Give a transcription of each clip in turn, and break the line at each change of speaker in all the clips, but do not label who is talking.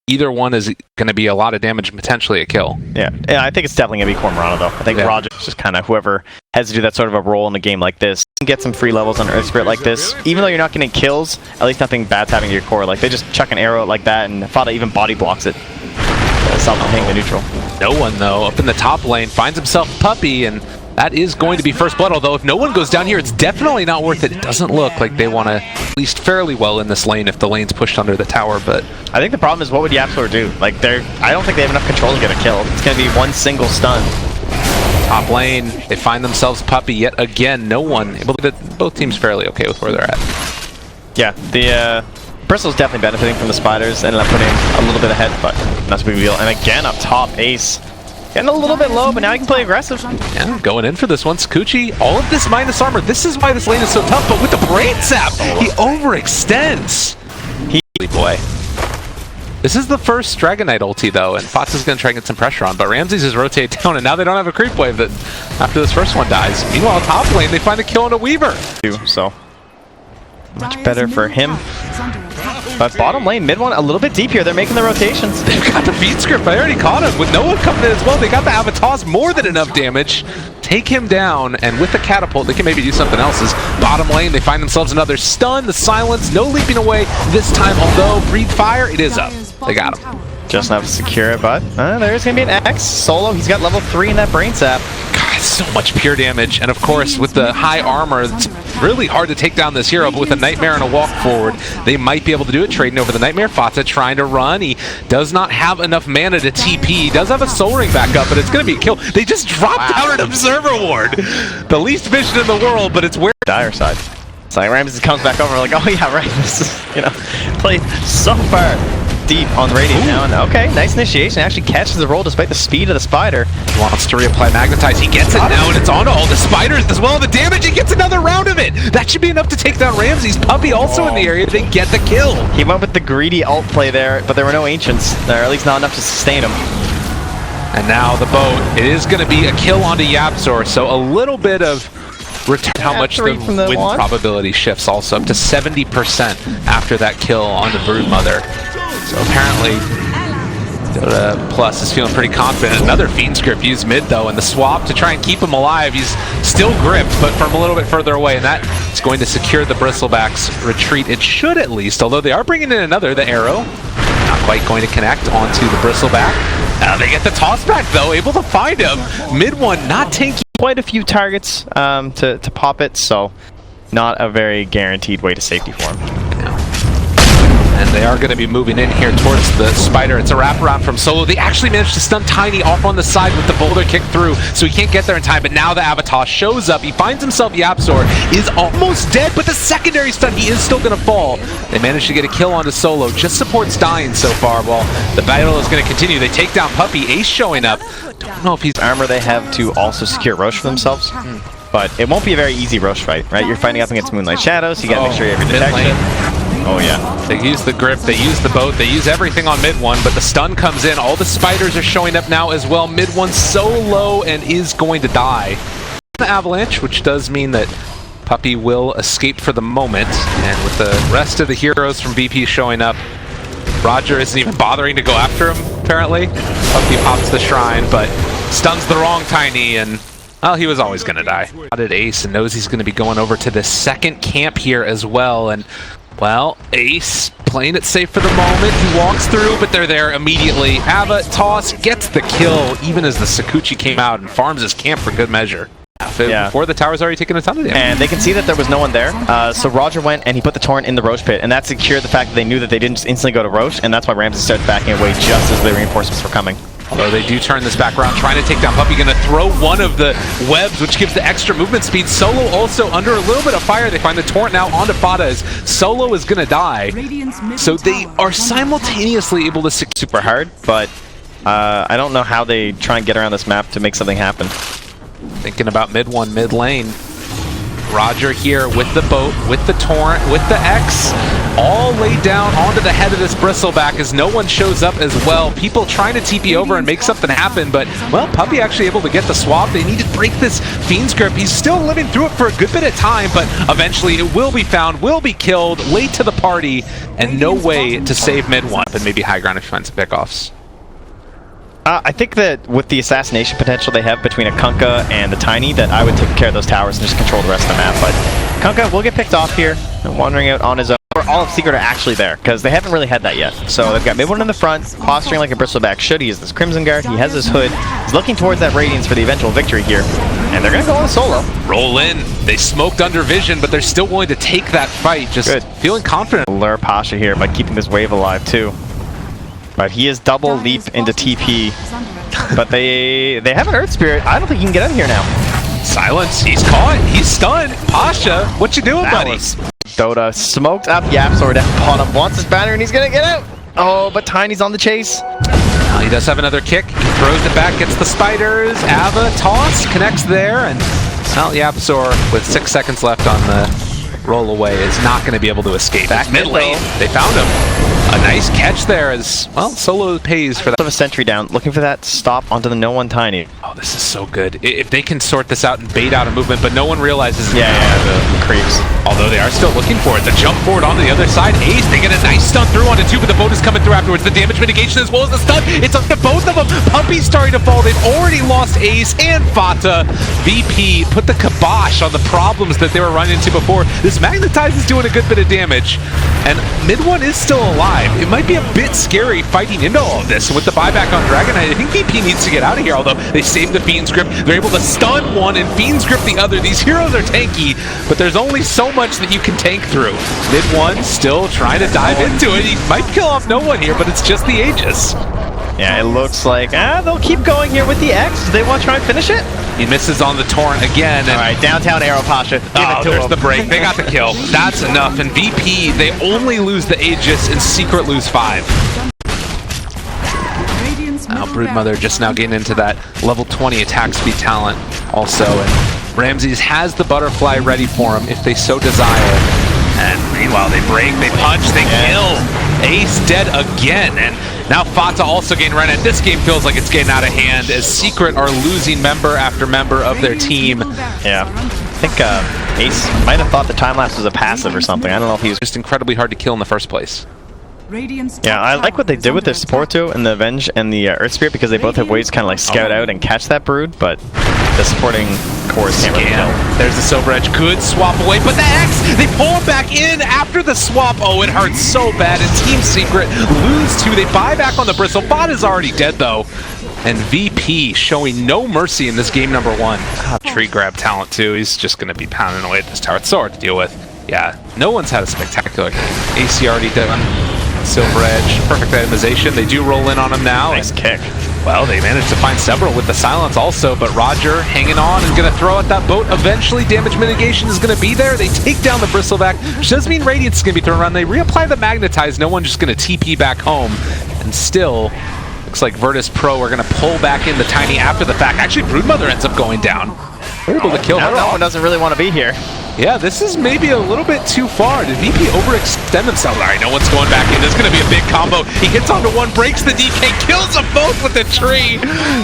either one is going to be a lot of damage, potentially a kill.
Yeah, I think it's definitely going to be Cormorano, though. I think Roger's just kind of whoever has to do that sort of a role in a game like this. Get some free levels on Earth Spirit like this. Even though you're not getting kills, at least nothing bad's happening to your core. Like, they just chuck an arrow like that, and Fada even body blocks it. Hitting the neutral.
No one, though, up in the top lane, finds himself Puppy, and that is going to be first blood, although if no one goes down here, it's definitely not worth it. It doesn't look like they want to at least fairly well in this lane if the lane's pushed under the tower, but...
I think the problem is, what would YapzOr do? Like, I don't think they have enough control to get a kill. It's going to be one single stun.
Top lane, they find themselves Puppy yet again. No one able to get both teams fairly okay with where they're at.
Yeah, the Bristle's definitely benefiting from the spiders. Ended up putting a little bit ahead, but that's a big deal. And again, up top, Ace. Getting a little bit low, but now he can play aggressive.
Yeah, going in for this one. Skuchi, all of this minus armor. This is why this lane is so tough, but with the brain zap, he overextends. Boy. This is the first Dragon Knight ulti, though, and Fox is going to try and get some pressure on, but Ramses is rotated down, and now they don't have a creep wave that after this first one dies. Meanwhile, top lane, they find a kill on a Weaver.
So, much better for him. But bottom lane, mid one, a little bit deep here. They're making the rotations.
They've got the feed script. I already caught him. With no one coming in as well, they got the Avatar's more than enough damage. Take him down, and with the catapult, they can maybe do something else. Bottom lane, they find themselves another stun. The silence, no leaping away this time, although breathe fire, it is up. They got him.
Just enough to secure it, but there's going to be an X. Solo, he's got level 3 in that brain zap.
God, so much pure damage, and of course, with the high armor, it's really hard to take down this hero, but with a Nightmare and a walk forward, they might be able to do it, trading over the Nightmare. Fata trying to run. He does not have enough mana to TP. He does have a Soul Ring back up, but it's going to be a kill. They just dropped out an Observer Ward. The least vision in the world, but it's where...
Dire side. It's like Ramses comes back over, like, oh yeah, right, this is, played so far deep on the radiant now, and okay, nice initiation, actually catches the roll despite the speed of the spider.
He wants to reapply Magnetize, he gets it now, and it's onto all the spiders as well, the damage, he gets another round of it! That should be enough to take down Ramses. Puppy also in the area, they get the kill!
He went with the greedy ult play there, but there were no Ancients, or at least not enough to sustain him.
And now the boat, it is going to be a kill onto YapzOr, so a little bit of return, how much the win probability shifts also, up to 70% after that kill on the Broodmother. So apparently, Dota Plus is feeling pretty confident. Another Fiend Script used mid, though, and the swap to try and keep him alive. He's still gripped, but from a little bit further away, and that is going to secure the Bristleback's retreat. It should, at least, although they are bringing in another, the Arrow. Not quite going to connect onto the Bristleback. They get the toss back, though, able to find him. Mid one, not tanky.
Quite a few targets to pop it, so not a very guaranteed way to safety for him.
And they are going to be moving in here towards the spider. It's a wraparound from Solo. They actually managed to stun Tiny off on the side with the boulder kick through, so he can't get there in time, but now the Avatar shows up. He finds himself YapzOr, is almost dead, but the secondary stun, he is still going to fall. They managed to get a kill onto Solo. Just supports dying so far. Well, the battle is going to continue. They take down Puppy. Ace showing up. Don't know if he's...
Armor they have to also secure Roche for themselves. But it won't be a very easy Roche fight, right? You're fighting up against Moonlight Shadows, you gotta make sure you have your detection. Oh yeah.
They use the grip, they use the boat, they use everything on mid one, but the stun comes in. All the spiders are showing up now as well. Mid one so low and is going to die. The avalanche, which does mean that Puppy will escape for the moment, and with the rest of the heroes from BP showing up, Roger isn't even bothering to go after him, apparently. Puppy pops the shrine, but stuns the wrong Tiny, and well, he was always going to die. Spotted Ace and knows he's going to be going over to the second camp here as well, and well, Ace playing it safe for the moment. He walks through, but they're there immediately. Ava, toss, gets the kill, even as the Sakuchi came out and farms his camp for good measure. Before the tower's already taken a ton of damage.
And they can see that there was no one there, so Roger went and he put the Torrent in the Roche pit, and that secured the fact that they knew that they didn't just instantly go to Roche, and that's why Ramses started backing away just as the reinforcements were coming.
Although they do turn this back around, trying to take down Puppy, going to throw one of the webs, which gives the extra movement speed. Solo also under a little bit of fire. They find the Torrent now onto Fada as Solo is going to die. So they are simultaneously able to super hard,
but I don't know how they try and get around this map to make something happen.
Thinking about mid one, mid lane. Roger here with the boat, with the torrent, with the X, all laid down onto the head of this bristleback as no one shows up as well. People trying to TP over and make something happen, but, well, Puppy actually able to get the swap. They need to break this Fiend's grip. He's still living through it for a good bit of time, but eventually it will be found, will be killed, late to the party, and no way to save mid one. But maybe high ground if you find some pickoffs.
I think that with the assassination potential they have between a Kunkka and the Tiny, that I would take care of those towers and just control the rest of the map. But Kunkka will get picked off here, and wandering out on his own. All of Secret are actually there, because they haven't really had that yet. So they've got mid one in the front, posturing like a bristleback should. He has this Crimson Guard, he has his hood. He's looking towards that Radiance for the eventual victory here. And they're going to go on solo.
Roll in. They smoked under vision, but they're still willing to take that fight. Just feeling confident.
Lure Pasha here by keeping this wave alive too. But he is double leap into TP. But they have an Earth Spirit. I don't think he can get out of here now.
Silence. He's caught. He's stunned. Pasha, what you doing, buddy?
Dota smoked up YapzOr down bottom. Wants his banner and he's gonna get out. Oh, but Tiny's on the chase.
He does have another kick. He throws it back, gets the spiders. Ava toss connects there, and well, YapzOr with 6 seconds left on the roll away is not going to be able to escape. Back mid lane. They found him. A nice catch there as, well, solo pays for that.
Of a sentry down, looking for that stop onto the no one Tiny.
Oh, this is so good. If they can sort this out and bait out a movement, but no one realizes.
Yeah, the creeps.
Although they are still looking for it. The jump forward onto the other side. Ace, they get a nice stun through onto two, but the boat is coming through afterwards. The damage mitigation as well as the stun. It's up to both of them. Puppy's starting to fall. They've already lost Ace and Fata. VP put the kibosh on the problems that they were running into before. This Magnetize is doing a good bit of damage. And mid one is still alive. It might be a bit scary fighting into all of this. With the buyback on Dragonite, I think VP needs to get out of here, although they saved the Fiend's Grip. They're able to stun one and Fiend's Grip the other. These heroes are tanky, but there's only so much that you can tank through. Mid one still trying to dive into it. He might kill off no one here, but it's just the Aegis.
Yeah, it looks like, they'll keep going here with the X. Do they want to try and finish it?
He misses on the torrent again.
All right, downtown arrow Pasha.
There's the break. They got the kill. That's enough. And VP, they only lose the Aegis and Secret lose 5. Now Broodmother just now getting into that level 20 attack speed talent also. And Ramses has the butterfly ready for him if they so desire. And meanwhile, they break, they punch, they kill. Ace dead again. And now Fata also getting run at. This game feels like it's getting out of hand as Secret are losing member after member of their team.
Yeah. I think Ace might have thought the time lapse was a passive or something. I don't know if he was
just incredibly hard to kill in the first place.
Yeah, I like what they did with their support too and the Avenge and the Earth Spirit because they both have ways to kind of like scout out and catch that brood, but the supporting cores can't really kill.
There's the Silver Edge, good swap away, but the X, they pull him back in after the swap. Oh, it hurts so bad, and Team Secret lose 2. They buy back on the Bristle. Bot is already dead though. And VP showing no mercy in this game number 1. Tree grab talent too, he's just going to be pounding away at this tower. It's so hard to deal with. Yeah, no one's had a spectacular game. AC already done. Silver Edge, perfect itemization. They do roll in on him now.
Nice kick.
Well, they managed to find several with the silence also, but Roger hanging on and going to throw at that boat. Eventually, damage mitigation is going to be there. They take down the Bristleback, which doesn't mean Radiance is going to be thrown around. They reapply the Magnetize. No one's just going to TP back home. And still, looks like Virtus Pro are going to pull back in the Tiny after the fact. Actually, Broodmother ends up going down. They're able to kill her.
That one doesn't really want to be here.
Yeah, this is maybe a little bit too far. Did VP overextend themselves? All right, no one's going back in. There's going to be a big combo. He hits onto one, breaks the DK, kills them both with the tree.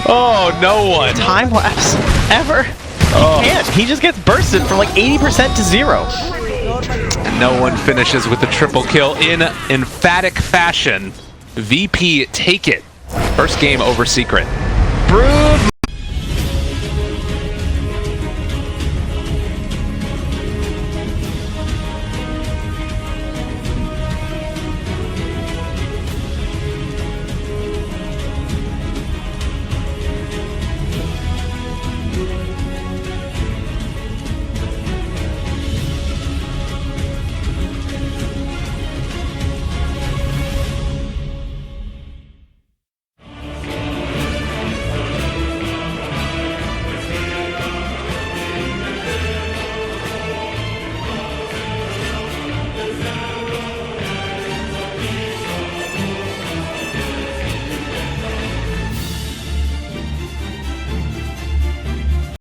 Oh, no one.
Time lapse ever. He can't. He just gets bursted from like 80% to 0.
And no one finishes with the triple kill in emphatic fashion. VP take it. First game over Secret.
Brood